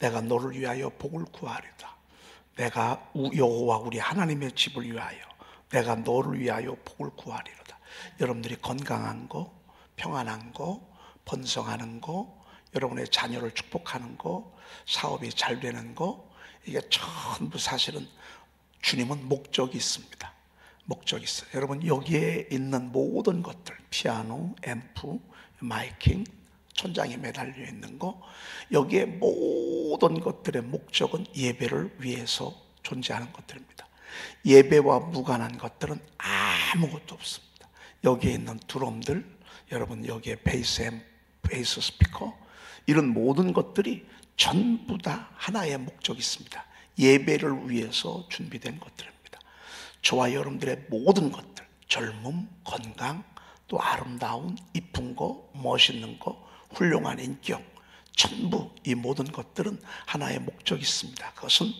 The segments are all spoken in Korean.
내가 너를 위하여 복을 구하리다. 내가 여호와 우리 하나님의 집을 위하여 내가 너를 위하여 복을 구하리로다. 여러분들이 건강한 거, 평안한 거, 번성하는 거, 여러분의 자녀를 축복하는 거, 사업이 잘 되는 거, 이게 전부 사실은 주님은 목적이 있습니다. 목적이 있어요. 여러분, 여기에 있는 모든 것들, 피아노, 앰프, 마이킹, 천장에 매달려 있는 거, 여기에 모든 것들의 목적은 예배를 위해서 존재하는 것들입니다. 예배와 무관한 것들은 아무것도 없습니다. 여기에 있는 드럼들, 여러분 여기에 베이스 스피커, 이런 모든 것들이 전부 다 하나의 목적이 있습니다. 예배를 위해서 준비된 것들입니다. 저와 여러분들의 모든 것들, 젊음, 건강, 또 아름다운, 이쁜 거, 멋있는 거, 훌륭한 인격, 전부 이 모든 것들은 하나의 목적이 있습니다. 그것은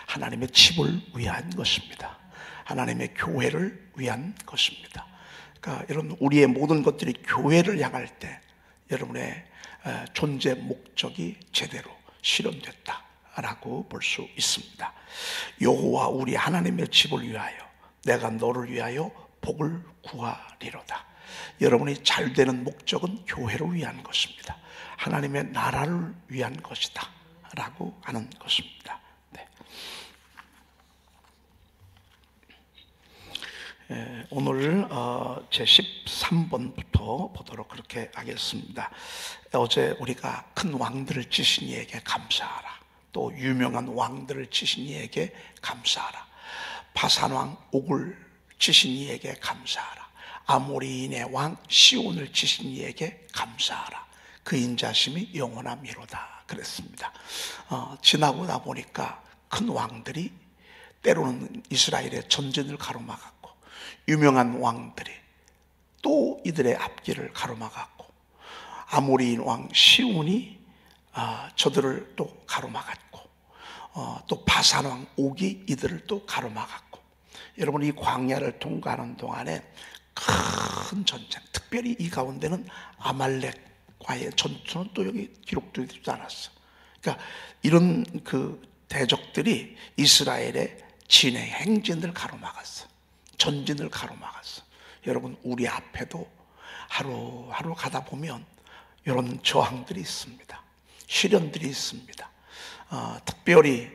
하나님의 집을 위한 것입니다. 하나님의 교회를 위한 것입니다. 그러니까 여러분, 우리의 모든 것들이 교회를 향할 때 여러분의 존재 목적이 제대로 실현됐다라고 볼 수 있습니다. 여호와 우리 하나님의 집을 위하여 내가 너를 위하여 복을 구하리로다. 여러분이 잘 되는 목적은 교회를 위한 것입니다. 하나님의 나라를 위한 것이다 라고 하는 것입니다. 네. 오늘 제 13번부터 보도록 그렇게 하겠습니다. 어제 우리가 큰 왕들을 치신 이에게 감사하라, 또 유명한 왕들을 치신 이에게 감사하라, 바산왕 옥을 치신 이에게 감사하라, 아모리인의 왕 시온을 치신 이에게 감사하라, 그 인자심이 영원함이로다 그랬습니다. 지나고 나 보니까 큰 왕들이 때로는 이스라엘의 전진을 가로막았고, 유명한 왕들이 또 이들의 앞길을 가로막았고, 아모리인 왕 시온이 저들을 또 가로막았고, 또 바산 왕 옥이 이들을 또 가로막았고, 여러분 이 광야를 통과하는 동안에 큰 전쟁, 특별히 이 가운데는 아말렉과의 전투는 또 여기 기록되지 않았어. 그러니까 이런 그 대적들이 이스라엘의 진행 행진을 가로막았어. 전진을 가로막았어. 여러분, 우리 앞에도 하루하루 가다 보면 이런 저항들이 있습니다. 시련들이 있습니다. 특별히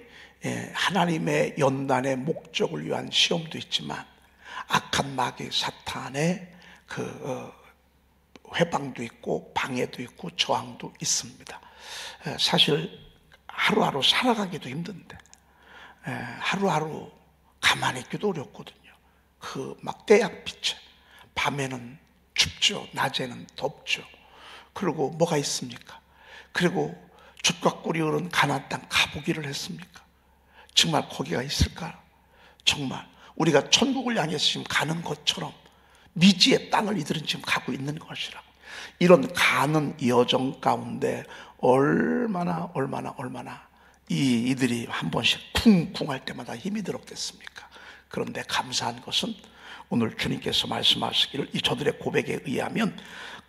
하나님의 연단의 목적을 위한 시험도 있지만 악한 마귀 사탄의 그 회방도 있고 방해도 있고 저항도 있습니다. 사실 하루하루 살아가기도 힘든데 하루하루 가만히 있기도 어렵거든요. 그 막 태양빛에 밤에는 춥죠, 낮에는 덥죠. 그리고 뭐가 있습니까? 그리고 젖과 꿀이 흐르는 가나안 땅 가보기를 했습니까? 정말 거기가 있을까? 정말 우리가 천국을 향해서 지금 가는 것처럼 미지의 땅을 이들은 지금 가고 있는 것이라고. 이런 가는 여정 가운데 얼마나 이들이 한 번씩 쿵쿵 할 때마다 힘이 들었겠습니까? 그런데 감사한 것은 오늘 주님께서 말씀하시기를 이 저들의 고백에 의하면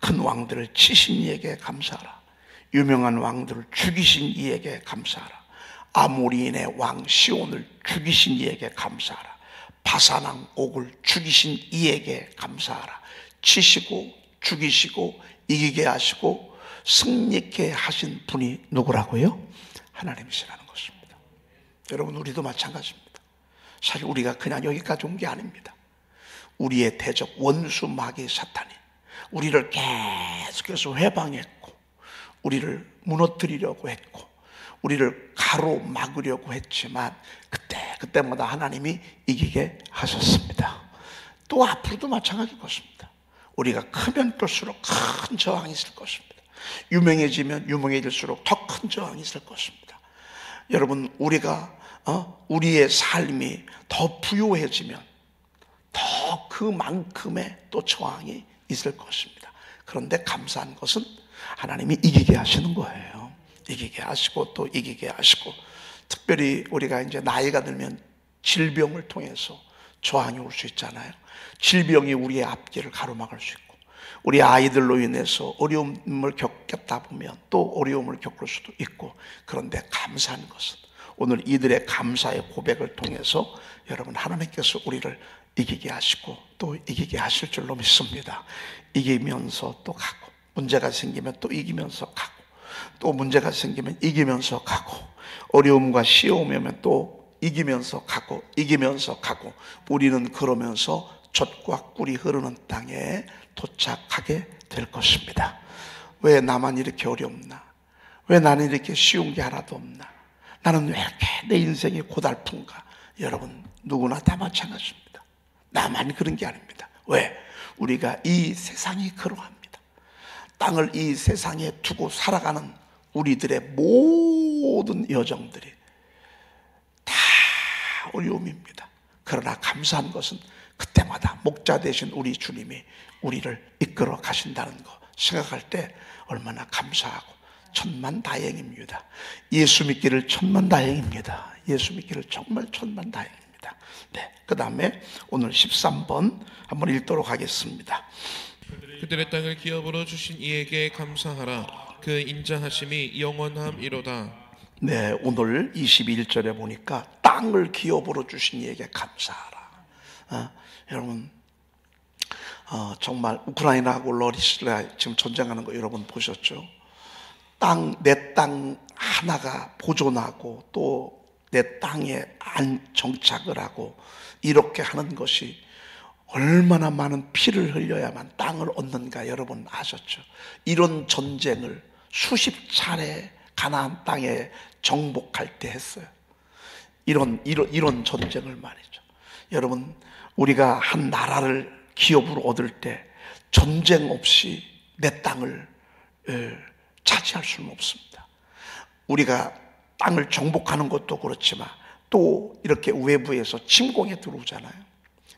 큰 왕들을 치신 이에게 감사하라, 유명한 왕들을 죽이신 이에게 감사하라, 아모리인의 왕 시온을 죽이신 이에게 감사하라, 바산왕 옥을 죽이신 이에게 감사하라. 치시고 죽이시고 이기게 하시고 승리케 하신 분이 누구라고요? 하나님이시라는 것입니다. 여러분, 우리도 마찬가지입니다. 사실 우리가 그냥 여기까지 온 게 아닙니다. 우리의 대적 원수 마귀 사탄이 우리를 계속해서 회방했고, 우리를 무너뜨리려고 했고, 우리를 가로막으려고 했지만 그때마다 하나님이 이기게 하셨습니다. 또 앞으로도 마찬가지일 것입니다. 우리가 크면 클수록 큰 저항이 있을 것입니다. 유명해지면 유명해질수록 더 큰 저항이 있을 것입니다. 여러분, 우리가 우리의 삶이 더 부유해지면 더 그만큼의 또 저항이 있을 것입니다. 그런데 감사한 것은 하나님이 이기게 하시는 거예요. 이기게 하시고 또 이기게 하시고, 특별히 우리가 이제 나이가 들면 질병을 통해서 저항이 올 수 있잖아요. 질병이 우리의 앞길을 가로막을 수 있고, 우리 아이들로 인해서 어려움을 겪겠다 보면 또 어려움을 겪을 수도 있고, 그런데 감사한 것은 오늘 이들의 감사의 고백을 통해서 여러분 하나님께서 우리를 이기게 하시고 또 이기게 하실 줄로 믿습니다. 이기면서 또 가고, 문제가 생기면 또 이기면서 가고, 또 문제가 생기면 이기면서 가고, 어려움과 시험이 오면 또 이기면서 가고, 이기면서 가고, 우리는 그러면서 젖과 꿀이 흐르는 땅에 도착하게 될 것입니다. 왜 나만 이렇게 어렵나? 왜 나는 이렇게 쉬운 게 하나도 없나? 나는 왜 이렇게 내 인생이 고달픈가? 여러분 누구나 다 마찬가지입니다. 나만 그런 게 아닙니다. 왜? 우리가 이 세상이 그러합니다. 땅을 이 세상에 두고 살아가는 우리들의 모든 여정들이 다 어려움입니다. 그러나 감사한 것은 그때마다 목자 되신 우리 주님이 우리를 이끌어 가신다는 거 생각할 때 얼마나 감사하고 천만다행입니다. 예수 믿기를 천만다행입니다. 예수 믿기를 정말 천만다행입니다. 네, 그 다음에 오늘 13번 한번 읽도록 하겠습니다. 그들의 땅을 기업으로 주신 이에게 감사하라. 그 인자하심이 영원함이로다. 네, 오늘 21절에 보니까 땅을 기업으로 주신 이에게 감사하라. 여러분 정말 우크라이나하고 러시아 지금 전쟁하는 거 여러분 보셨죠? 내 땅 하나가 보존하고 또 내 땅에 안정착을 하고 이렇게 하는 것이 얼마나 많은 피를 흘려야만 땅을 얻는가 여러분 아셨죠? 이런 전쟁을 수십 차례 가나안 땅에 정복할 때 했어요. 이런 전쟁을 말이죠. 여러분 우리가 한 나라를 기업으로 얻을 때 전쟁 없이 내 땅을 차지할 수는 없습니다. 우리가 땅을 정복하는 것도 그렇지만 또 이렇게 외부에서 침공에 들어오잖아요.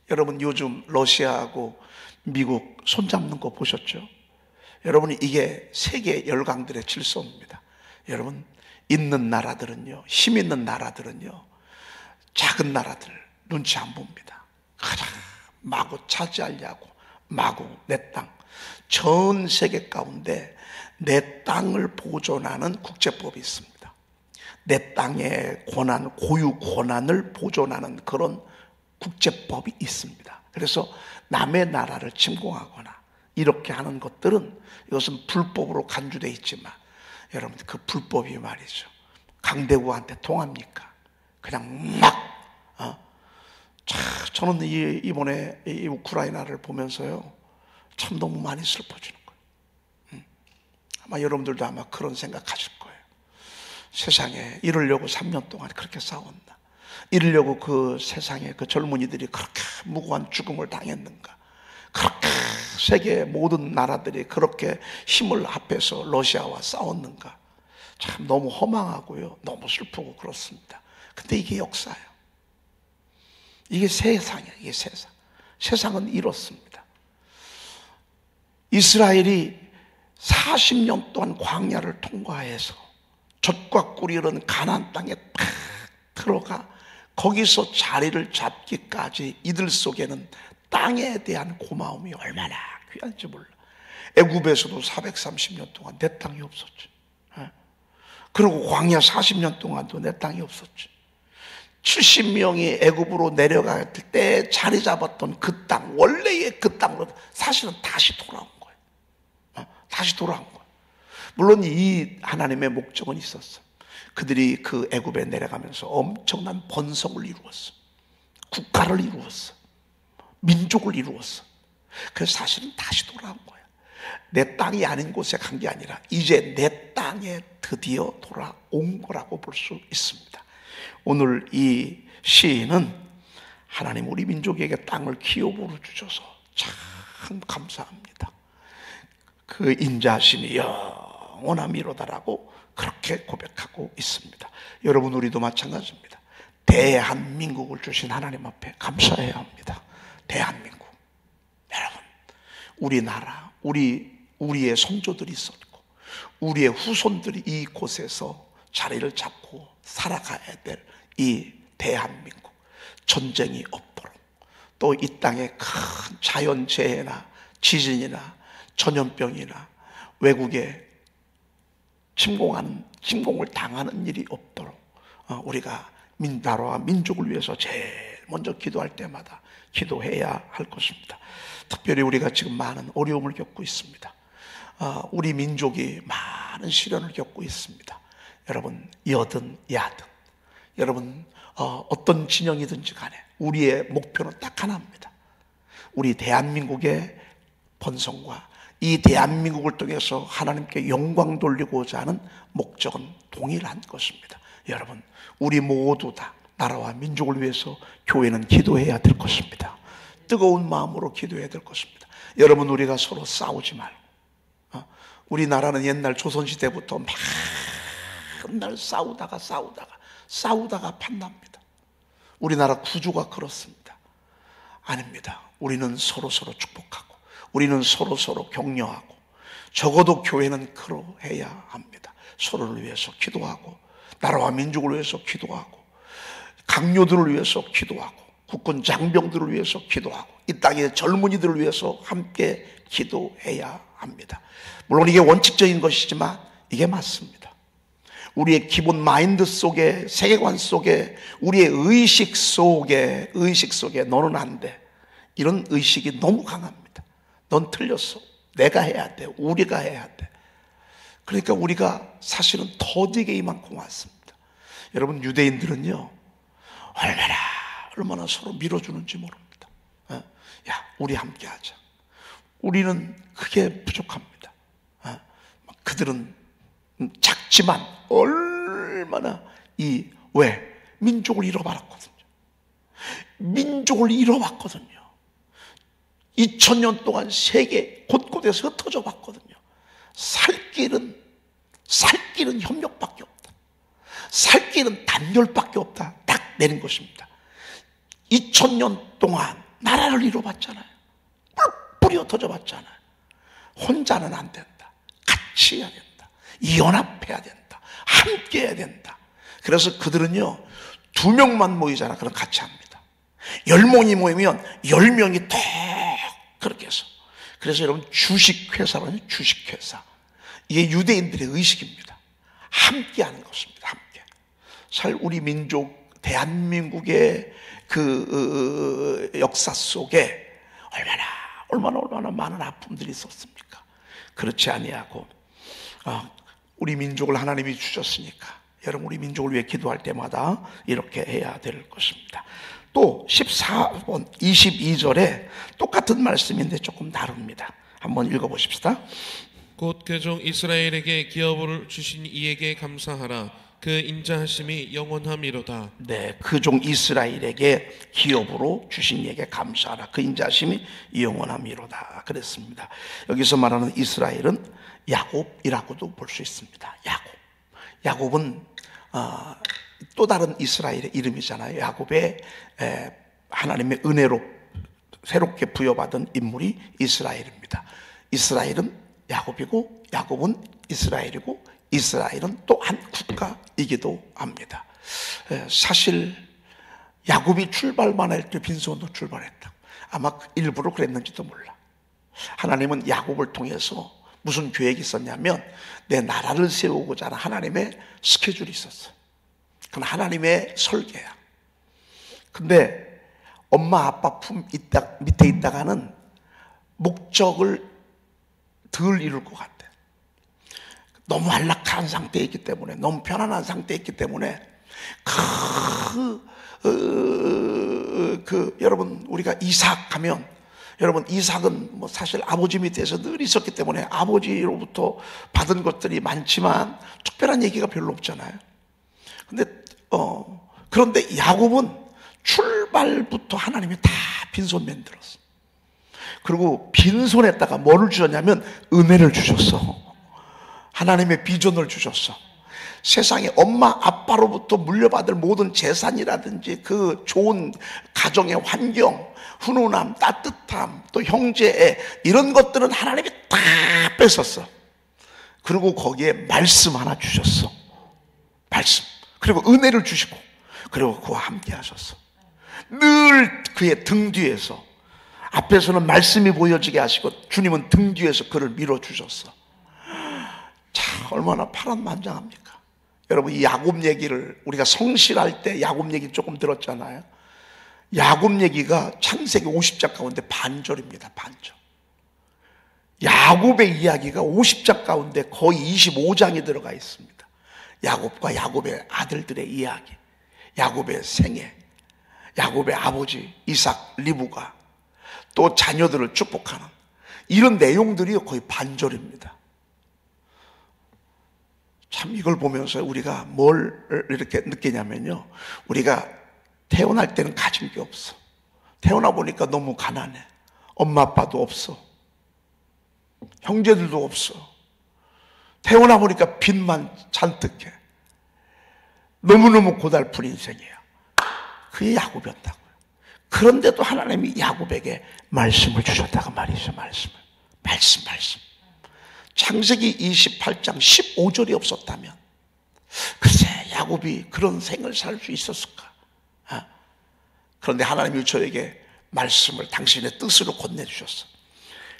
여러분 요즘 러시아하고 미국 손잡는 거 보셨죠? 여러분 이게 세계 열강들의 질서입니다. 여러분 있는 나라들은요, 힘 있는 나라들은요, 작은 나라들 눈치 안 봅니다. 가자 마구 차지하려고 마구 내 땅, 전 세계 가운데 내 땅을 보존하는 국제법이 있습니다. 내 땅의 권한, 고유 권한을 보존하는 그런 국제법이 있습니다. 그래서 남의 나라를 침공하거나 이렇게 하는 것들은 이것은 불법으로 간주되어 있지만 여러분 그 불법이 말이죠, 강대국한테 통합니까? 그냥 막 저는 이번에 이 우크라이나를 보면서요 참 너무 많이 슬퍼지는 거예요. 아마 여러분들도 아마 그런 생각하실 거예요. 세상에 이러려고 3년 동안 그렇게 싸웠나? 이러려고 그 세상에 그 젊은이들이 그렇게 무고한 죽음을 당했는가? 그렇게 세계 모든 나라들이 그렇게 힘을 합해서 러시아와 싸웠는가? 참 너무 허망하고요, 너무 슬프고 그렇습니다. 근데 이게 역사예요. 이게 세상이에요. 이게 세상. 세상은 이렇습니다. 이스라엘이 40년 동안 광야를 통과해서 젖과 꿀이 흐르는 가나안 땅에 탁 들어가 거기서 자리를 잡기까지 이들 속에는 땅에 대한 고마움이 얼마나 귀한지 몰라. 애굽에서도 430년 동안 내 땅이 없었지. 그리고 광야 40년 동안도 내 땅이 없었지. 70명이 애굽으로 내려갈 때 자리 잡았던 그 땅, 원래의 그 땅으로 사실은 다시 돌아온 거예요. 다시 돌아온 거예요. 물론 이 하나님의 목적은 있었어. 그들이 그 애굽에 내려가면서 엄청난 번성을 이루었어. 국가를 이루었어. 민족을 이루었어. 그래서 사실은 다시 돌아온 거야. 내 땅이 아닌 곳에 간 게 아니라 이제 내 땅에 드디어 돌아온 거라고 볼 수 있습니다. 오늘 이 시인은 하나님 우리 민족에게 땅을 기업으로 주셔서 참 감사합니다. 그 인자하심이 영원함이로다라고 그렇게 고백하고 있습니다. 여러분 우리도 마찬가지입니다. 대한민국을 주신 하나님 앞에 감사해야 합니다. 대한민국. 여러분 우리나라, 우리의 선조들이 있었고 우리의 후손들이 이곳에서 자리를 잡고 살아가야 될 이 대한민국, 전쟁이 없도록 또 이 땅에 큰 자연재해나 지진이나 전염병이나 외국에 침공을 당하는 일이 없도록 우리가 나라와 민족을 위해서 제일 먼저 기도할 때마다 기도해야 할 것입니다. 특별히 우리가 지금 많은 어려움을 겪고 있습니다. 우리 민족이 많은 시련을 겪고 있습니다. 여러분, 여든 야든 여러분 어떤 진영이든지 간에 우리의 목표는 딱 하나입니다. 우리 대한민국의 번성과 이 대한민국을 통해서 하나님께 영광 돌리고자 하는 목적은 동일한 것입니다. 여러분, 우리 모두 다 나라와 민족을 위해서 교회는 기도해야 될 것입니다. 뜨거운 마음으로 기도해야 될 것입니다. 여러분, 우리가 서로 싸우지 말고, 우리나라는 옛날 조선시대부터 맨날 싸우다가 판납니다. 우리나라 구조가 그렇습니다. 아닙니다. 우리는 서로 축복하고, 우리는 서로 격려하고, 적어도 교회는 그러해야 합니다. 서로를 위해서 기도하고, 나라와 민족을 위해서 기도하고, 강요들을 위해서 기도하고, 국군 장병들을 위해서 기도하고, 이 땅의 젊은이들을 위해서 함께 기도해야 합니다. 물론 이게 원칙적인 것이지만 이게 맞습니다. 우리의 기본 마인드 속에, 세계관 속에, 우리의 의식 속에 너는 안 돼, 이런 의식이 너무 강합니다. 넌 틀렸어, 내가 해야 돼, 우리가 해야 돼. 그러니까 우리가 사실은 더디게 이만큼 왔습니다. 여러분, 유대인들은요 얼마나 서로 밀어주는지 모릅니다. 야, 우리 함께 하자. 우리는 그게 부족합니다. 그들은 작지만 얼마나 민족을 잃어버렸거든요. 민족을 잃어봤거든요. 2000년 동안 세계 곳곳에서 흩어져 봤거든요. 살 길은 협력밖에 없다. 살 길은 단결밖에 없다. 딱 내린 것입니다. 2000년 동안 나라를 잃어봤잖아요. 뿔뿔이 흩어져 봤잖아요. 혼자는 안 된다. 같이 해야 된다. 연합해야 된다. 함께 해야 된다. 그래서 그들은요 2명만 모이잖아. 그럼 같이 합니다. 10명이 모이면 10명이 더 그렇게 해서. 그래서 여러분, 주식회사라는 주식회사, 이게 유대인들의 의식입니다. 함께 하는 것입니다. 함께. 사실 우리 민족 대한민국의 그 역사 속에 얼마나 많은 아픔들이 있었습니까? 그렇지 아니하고 우리 민족을 하나님이 주셨으니까 여러분, 우리 민족을 위해 기도할 때마다 이렇게 해야 될 것입니다. 또 14번 22절에 똑같은 말씀인데 조금 다릅니다. 한번 읽어보십시다. 곧 그 종 이스라엘에게 기업을 주신 이에게 감사하라. 그 인자하심이 영원함이로다. 네, 그 종 이스라엘에게 기업으로 주신 이에게 감사하라. 그 인자하심이 영원함이로다 그랬습니다. 여기서 말하는 이스라엘은 야곱이라고도 볼 수 있습니다. 야곱은 또 다른 이스라엘의 이름이잖아요. 야곱의 하나님의 은혜로 새롭게 부여받은 인물이 이스라엘입니다. 이스라엘은 야곱이고, 야곱은 이스라엘이고, 이스라엘은 또 한 국가이기도 합니다. 사실 야곱이 출발만 할 때 빈손으로 출발했다. 아마 일부러 그랬는지도 몰라. 하나님은 야곱을 통해서 무슨 계획이 있었냐면 내 나라를 세우고자 하는 하나님의 스케줄이 있었어. 그건 하나님의 설계야. 근데 엄마 아빠 품 밑에 있다가는 목적을 덜 이룰 것 같아. 너무 안락한 상태에 있기 때문에, 너무 편안한 상태에 있기 때문에 여러분, 우리가 이삭 하면, 여러분, 이삭은 사실 아버지 밑에서 늘 있었기 때문에 아버지로부터 받은 것들이 많지만 특별한 얘기가 별로 없잖아요. 그런데 야곱은 출발부터 하나님이 다 빈손 만들었어. 그리고 빈손에다가 뭐를 주셨냐면 은혜를 주셨어. 하나님의 비전을 주셨어. 세상에 엄마 아빠로부터 물려받을 모든 재산이라든지 그 좋은 가정의 환경, 훈훈함, 따뜻함, 또 형제애, 이런 것들은 하나님이 다 뺏었어. 그리고 거기에 말씀 하나 주셨어. 말씀. 그리고 은혜를 주시고, 그리고 그와 함께 하셨어. 늘 그의 등 뒤에서 앞에서는 말씀이 보여지게 하시고 주님은 등 뒤에서 그를 밀어주셨어. 참 얼마나 파란만장합니까? 여러분, 이 야곱 얘기를 우리가 성실할 때 야곱 얘기 조금 들었잖아요. 야곱 얘기가 창세기 50장 가운데 반절입니다. 반절. 야곱의 이야기가 50장 가운데 거의 25장이 들어가 있습니다. 야곱과 야곱의 아들들의 이야기, 야곱의 생애, 야곱의 아버지 이삭, 리브가 또 자녀들을 축복하는 이런 내용들이 거의 반절입니다. 참 이걸 보면서 우리가 뭘 이렇게 느끼냐면요, 우리가 태어날 때는 가진 게 없어. 태어나 보니까 너무 가난해. 엄마 아빠도 없어. 형제들도 없어. 태어나 보니까 빚만 잔뜩해. 너무너무 고달픈 인생이야. 그게 야곱이었다고요. 그런데도 하나님이 야곱에게 말씀을 주셨다고 말이죠. 말씀. 창세기 28장 15절이 없었다면 글쎄 야곱이 그런 생을 살 수 있었을까? 그런데 하나님이 저에게 말씀을 당신의 뜻으로 건네주셨어.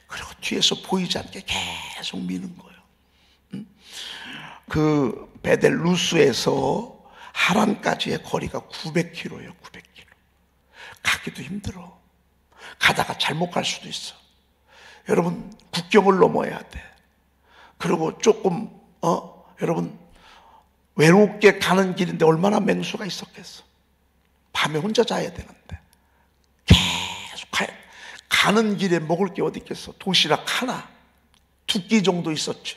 그리고 뒤에서 보이지 않게 계속 미는 거예요. 그 베델 루스에서 하란까지의 거리가 900km예요. 900km. 가기도 힘들어. 가다가 잘못 갈 수도 있어. 여러분, 국경을 넘어야 돼. 그리고 조금 여러분 외롭게 가는 길인데 얼마나 맹수가 있었겠어. 밤에 혼자 자야 되는데 계속 가는 길에 먹을 게 어디 있겠어. 도시락 하나, 2끼 정도 있었지.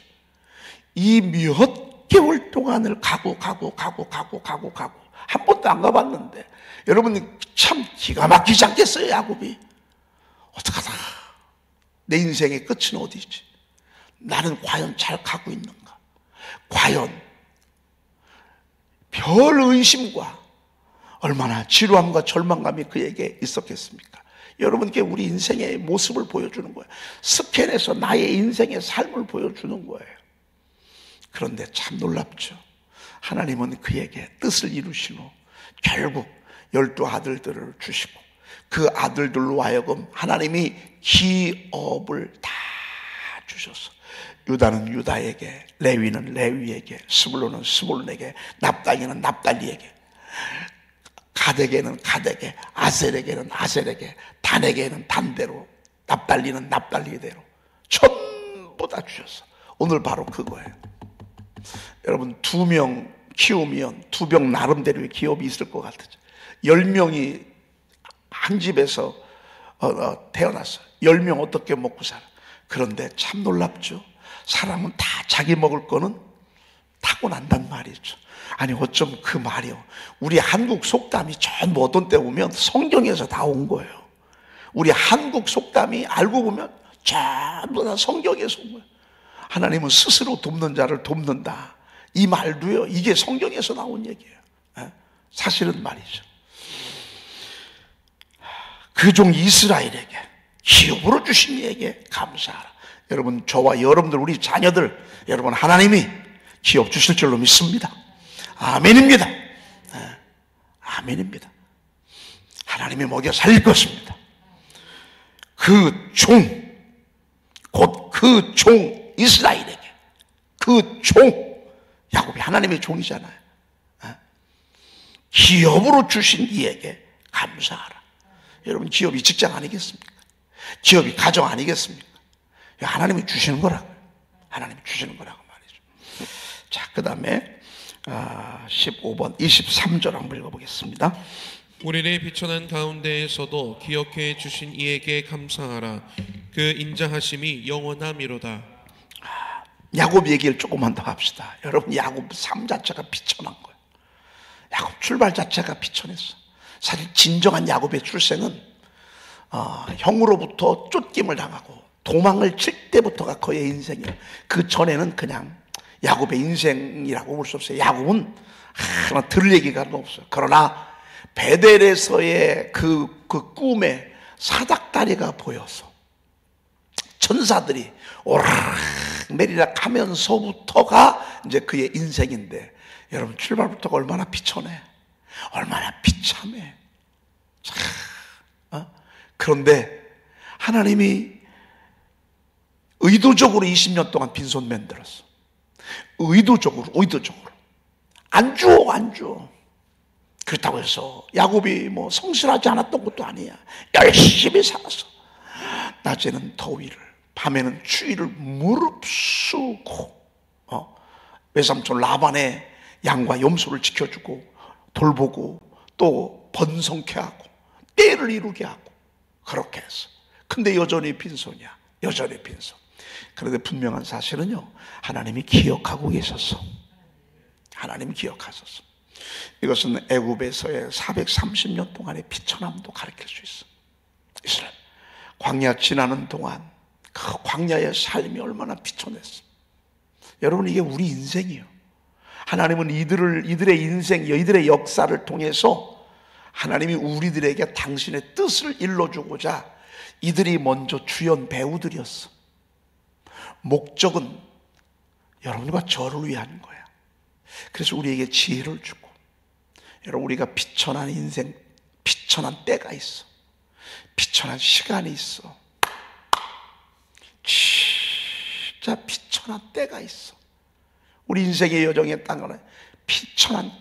이 몇 개월 동안을 가고 한 번도 안 가봤는데 여러분 참 기가 막히지 않겠어요? 야곱이 어떡하다 내 인생의 끝은 어디지? 나는 과연 잘 가고 있는가? 과연 별 의심과 얼마나 지루함과 절망감이 그에게 있었겠습니까? 여러분께 우리 인생의 모습을 보여주는 거예요. 스캔해서 나의 인생의 삶을 보여주는 거예요. 그런데 참 놀랍죠. 하나님은 그에게 뜻을 이루신 후 결국 12 아들들을 주시고 그 아들들로 하여금 하나님이 기업을 다 주셨어. 유다는 유다에게, 레위는 레위에게, 스불론은 스불론에게, 납달리는 납달리에게, 가덱에는 가덱에, 아셀에게는 아셀에게, 단에게는 단대로, 납달리는 납달리대로 전부 다 주셨어. 오늘 바로 그거예요. 여러분 2명 키우면 2병 나름대로의 기업이 있을 것 같죠. 10명이 한 집에서 태어났어요. 10명 어떻게 먹고 살아. 그런데 참 놀랍죠. 사람은 다 자기 먹을 거는 타고난단 말이죠. 아니 어쩜 그 말이요. 우리 한국 속담이 전부 어떤 때 보면 성경에서 다 온 거예요. 우리 한국 속담이 알고 보면 전부 다 성경에서 온 거예요. 하나님은 스스로 돕는 자를 돕는다. 이 말도요, 이게 성경에서 나온 얘기예요. 사실은 말이죠. 그 종 이스라엘에게 기업으로 주신 이에게 감사하라. 여러분, 저와 여러분들, 우리 자녀들, 여러분 하나님이 기업 주실 줄로 믿습니다. 아멘입니다. 아멘입니다. 하나님이 먹여 살릴 것입니다. 그 종, 곧 그 종 이스라엘에게, 그 종, 야곱이 하나님의 종이잖아요. 기업으로 주신 이에게 감사하라. 여러분, 기업이 직장 아니겠습니까? 기업이 가정 아니겠습니까? 하나님이 주시는 거라고요. 하나님이 주시는 거라고 말이죠. 자, 그 다음에 15번 23절 한번 읽어보겠습니다. 우리를 비천한 가운데에서도 기억해 주신 이에게 감사하라. 그 인자하심이 영원함이로다. 야곱 얘기를 조금만 더 합시다. 여러분, 야곱 삶 자체가 비천한 거예요. 야곱 출발 자체가 비천했어. 사실 진정한 야곱의 출생은 형으로부터 쫓김을 당하고 도망을 칠 때부터가 그의 인생이에요. 그 전에는 그냥 야곱의 인생이라고 볼 수 없어요. 야곱은 하나 들 얘기가 없어요. 그러나 베델에서의 그 꿈에 사닥다리가 보여서 천사들이 오르락 내리락 하면서부터가 이제 그의 인생인데, 여러분 출발부터가 얼마나 비천해, 얼마나 비참해. 그런데 하나님이 의도적으로 20년 동안 빈손 만들었어. 의도적으로. 안 줘. 그렇다고 해서 야곱이 뭐 성실하지 않았던 것도 아니야. 열심히 살았어. 낮에는 더위를, 밤에는 추위를 무릅쓰고 외삼촌 라반의 양과 염소를 지켜주고 돌보고 또 번성케 하고 때를 이루게 하고 그렇게 했어. 근데 여전히 빈손이야. 여전히 빈손. 그런데 분명한 사실은요, 하나님이 기억하고 계셨어. 하나님이 기억하셨어. 이것은 애굽에서의 430년 동안의 비천함도 가르칠 수 있어. 이스라엘 광야 지나는 동안 그 광야의 삶이 얼마나 비천했어. 여러분, 이게 우리 인생이에요. 하나님은 이들의 인생, 이들의 역사를 통해서 하나님이 우리들에게 당신의 뜻을 일러주고자 이들이 먼저 주연 배우들이었어. 목적은 여러분과 저를 위한 거야. 그래서 우리에게 지혜를 주고, 여러분, 우리가 비천한 인생, 비천한 때가 있어. 비천한 시간이 있어. 진짜 비천한 때가 있어. 우리 인생의 여정에 딴 거는 비천한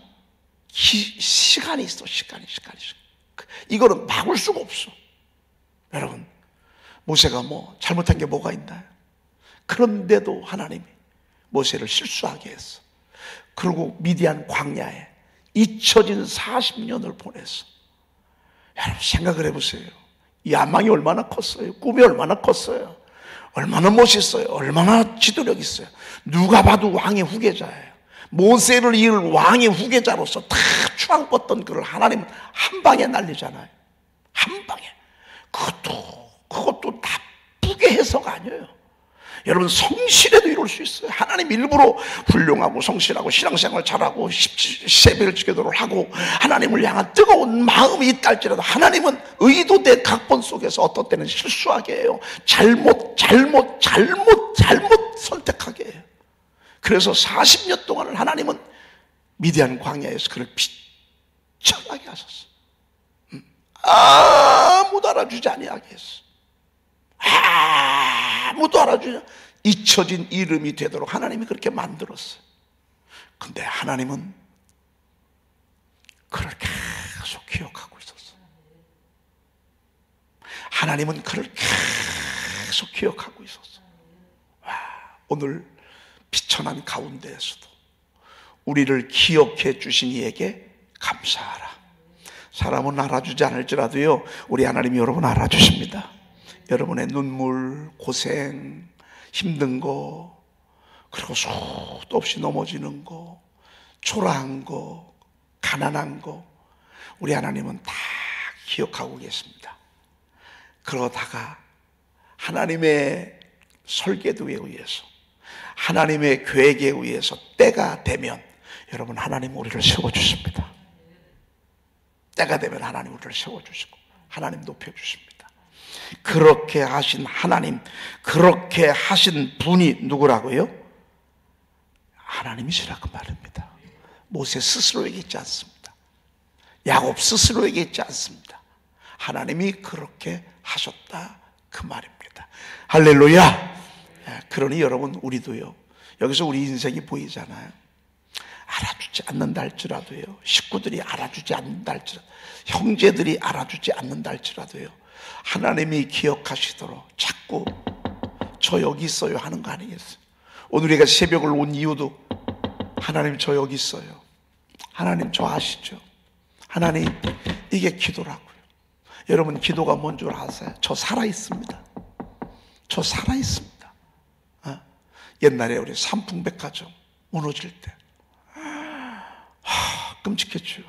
시간이 있어. 시간이. 이거는 막을 수가 없어. 여러분, 모세가 뭐 잘못한 게 뭐가 있나요? 그런데도 하나님이 모세를 실수하게 했어. 그리고 미디안 광야에 잊혀진 40년을 보냈어. 여러분, 생각을 해보세요. 이 야망이 얼마나 컸어요. 꿈이 얼마나 컸어요. 얼마나 멋있어요. 얼마나 지도력 있어요. 누가 봐도 왕의 후계자예요. 모세를 이을 왕의 후계자로서 다 추앙받던 그를 하나님은 한 방에 날리잖아요. 한 방에. 그것도 나쁘게 해서가 아니에요. 여러분, 성실해도 이룰 수 있어요. 하나님 일부러 훌륭하고 성실하고 신앙생활 잘하고 세배를 지키도록 하고 하나님을 향한 뜨거운 마음이 있다 할지라도 하나님은 의도된 각본 속에서 어떤 때는 실수하게 해요. 잘못 선택하게 해요. 그래서 40년 동안을 하나님은 미디안 광야에서 그를 비천하게 하셨어. 아무도 알아주지 아니하게 했어. 아무도 알아주지, 잊혀진 이름이 되도록 하나님이 그렇게 만들었어요. 근데 하나님은 그를 계속 기억하고 있었어. 하나님은 그를 계속 기억하고 있었어. 오늘 비천한 가운데에서도 우리를 기억해 주신 이에게 감사하라. 사람은 알아주지 않을지라도요, 우리 하나님이 여러분 알아주십니다. 여러분의 눈물, 고생, 힘든 거, 그리고 수도 없이 넘어지는 거, 초라한 거, 가난한 거, 우리 하나님은 다 기억하고 계십니다. 그러다가 하나님의 설계도에 의해서, 하나님의 계획에 의해서 때가 되면 여러분, 하나님 우리를 세워주십니다. 때가 되면 하나님 우리를 세워주시고 하나님 높여주십니다. 그렇게 하신 하나님, 그렇게 하신 분이 누구라고요? 하나님이시라 그 말입니다. 모세 스스로 얘기했지 않습니다. 야곱 스스로 얘기했지 않습니다. 하나님이 그렇게 하셨다 그 말입니다. 할렐루야. 그러니 여러분, 우리도요, 여기서 우리 인생이 보이잖아요. 알아주지 않는다 할지라도요, 식구들이 알아주지 않는다 할지라도, 형제들이 알아주지 않는다 할지라도요, 하나님이 기억하시도록 자꾸 저 여기 있어요 하는 거 아니겠어요? 오늘 우리가 새벽을 온 이유도 하나님 저 여기 있어요, 하나님 저 아시죠? 하나님, 이게 기도라고요. 여러분, 기도가 뭔 줄 아세요? 저 살아있습니다. 저 살아있습니다. 옛날에 우리 삼풍백화점 무너질 때 끔찍했죠.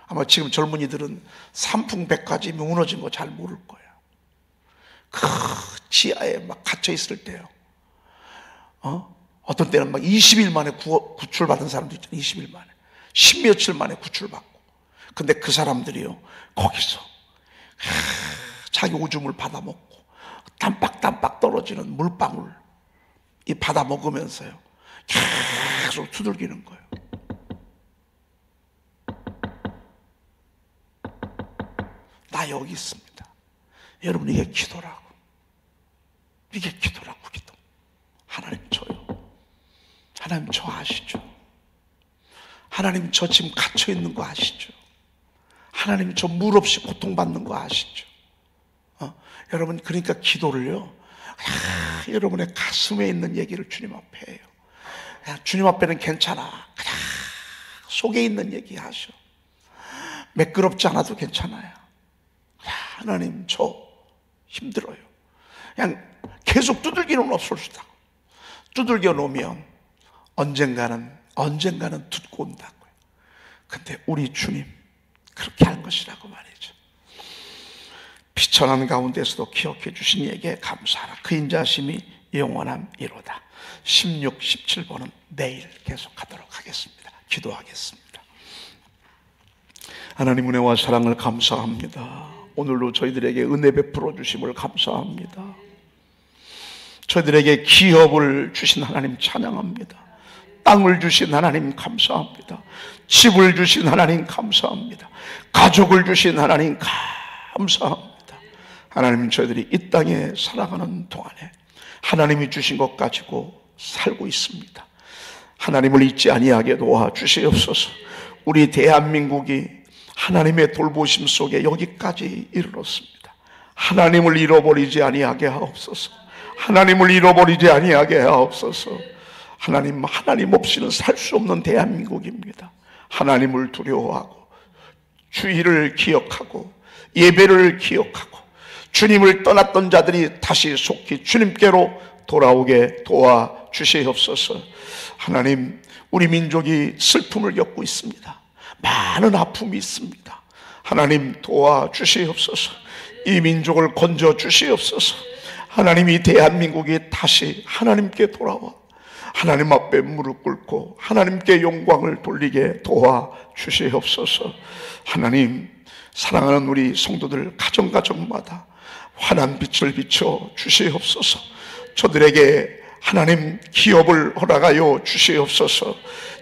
아마 지금 젊은이들은 삼풍백화점이 무너진 거 잘 모를 거예요. 그 지하에 막 갇혀 있을 때요. 어떤 때는 막 20일 만에 구출받은 사람도 있잖아요. 20일 만에. 10며칠 만에 구출받고. 근데 그 사람들이요, 거기서 자기 오줌을 받아먹고 땀빡땀빡 떨어지는 물방울 이 받아먹으면서요, 계속 두들기는 거예요. 나 여기 있습니다. 여러분, 이게 기도라고. 이게 기도라고. 기도. 하나님 저요. 하나님 저 아시죠? 하나님 저 지금 갇혀 있는 거 아시죠? 하나님 저 물 없이 고통받는 거 아시죠? 여러분, 그러니까 기도를요, 여러분의 가슴에 있는 얘기를 주님 앞에 해요. 주님 앞에는 괜찮아. 그냥 속에 있는 얘기 하셔. 매끄럽지 않아도 괜찮아요. 하나님 저 힘들어요. 그냥 계속 두들기는 없을 수다. 두들겨 놓으면 언젠가는 듣고 온다고요. 근데 우리 주님 그렇게 할 것이라고 말이죠. 비천한 가운데서도 기억해 주신 이에게 감사하라. 그 인자심이 영원함이로다. 16, 17번은 내일 계속하도록 하겠습니다. 기도하겠습니다. 하나님 은혜와 사랑을 감사합니다. 오늘도 저희들에게 은혜 베풀어 주심을 감사합니다. 저희들에게 기업을 주신 하나님 찬양합니다. 땅을 주신 하나님 감사합니다. 집을 주신 하나님 감사합니다. 가족을 주신 하나님 감사합니다. 하나님, 저희들이 이 땅에 살아가는 동안에 하나님이 주신 것 가지고 살고 있습니다. 하나님을 잊지 아니하게 도와주시옵소서. 우리 대한민국이 하나님의 돌보심 속에 여기까지 이르렀습니다. 하나님을 잃어버리지 아니하게 하옵소서. 하나님을 잃어버리지 아니하게 하옵소서. 하나님 없이는 살 수 없는 대한민국입니다. 하나님을 두려워하고 주의를 기억하고 예배를 기억하고 주님을 떠났던 자들이 다시 속히 주님께로 돌아오게 도와주시옵소서. 하나님, 우리 민족이 슬픔을 겪고 있습니다. 많은 아픔이 있습니다. 하나님 도와주시옵소서. 이 민족을 건져주시옵소서. 하나님, 이 대한민국이 다시 하나님께 돌아와 하나님 앞에 무릎 꿇고 하나님께 영광을 돌리게 도와주시옵소서. 하나님, 사랑하는 우리 성도들 가정가정마다 환한 빛을 비춰 주시옵소서. 저들에게 하나님 기업을 허락하여 주시옵소서.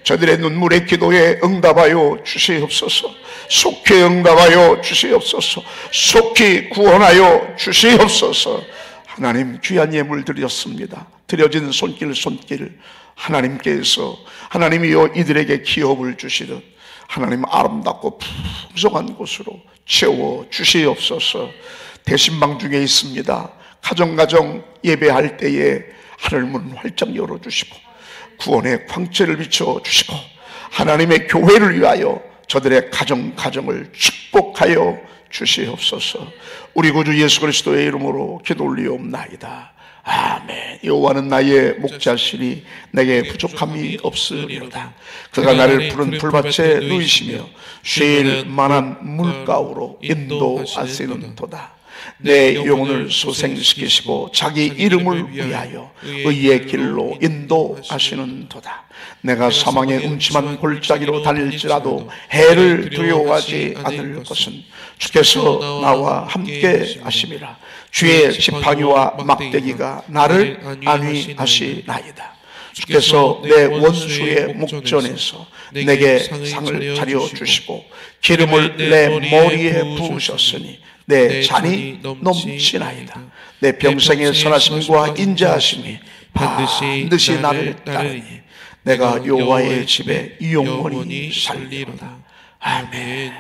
저들의 눈물의 기도에 응답하여 주시옵소서. 속히 응답하여 주시옵소서. 속히 구원하여 주시옵소서. 하나님, 귀한 예물 드렸습니다. 드려진 손길 하나님께서 하나님이여 이들에게 기업을 주시듯 하나님 아름답고 풍성한 곳으로 채워 주시옵소서. 대신방 중에 있습니다. 가정 예배할 때에 하늘문 활짝 열어주시고 구원의 광채를 비춰주시고 하나님의 교회를 위하여 저들의 가정을 축복하여 주시옵소서. 우리 구주 예수 그리스도의 이름으로 기도 올리옵나이다. 아멘. 여호와는 나의 목자시니 내게 부족함이 없으리로다. 그가 나를 푸른 풀밭에 누이시며 쉴 만한 물가로 인도하시는도다. 내 영혼을 소생시키시고 자기 이름을 위하여 의의 길로 인도하시는도다. 내가 사망의 음침한 골짜기로 다닐지라도 해를 두려워하지 않을 것은 주께서 나와 함께 하심이라. 주의 지팡이와 막대기가 나를 안위하시나이다. 주께서 내 원수의 목전에서 내게 상을 차려주시고 기름을 내 머리에 부으셨으니 내 잔이 넘치나이다. 내 평생의 선하심과 인자하심이 반드시 나를 따르니 내가 여호와의 집에 영원히 살리로다. 아멘.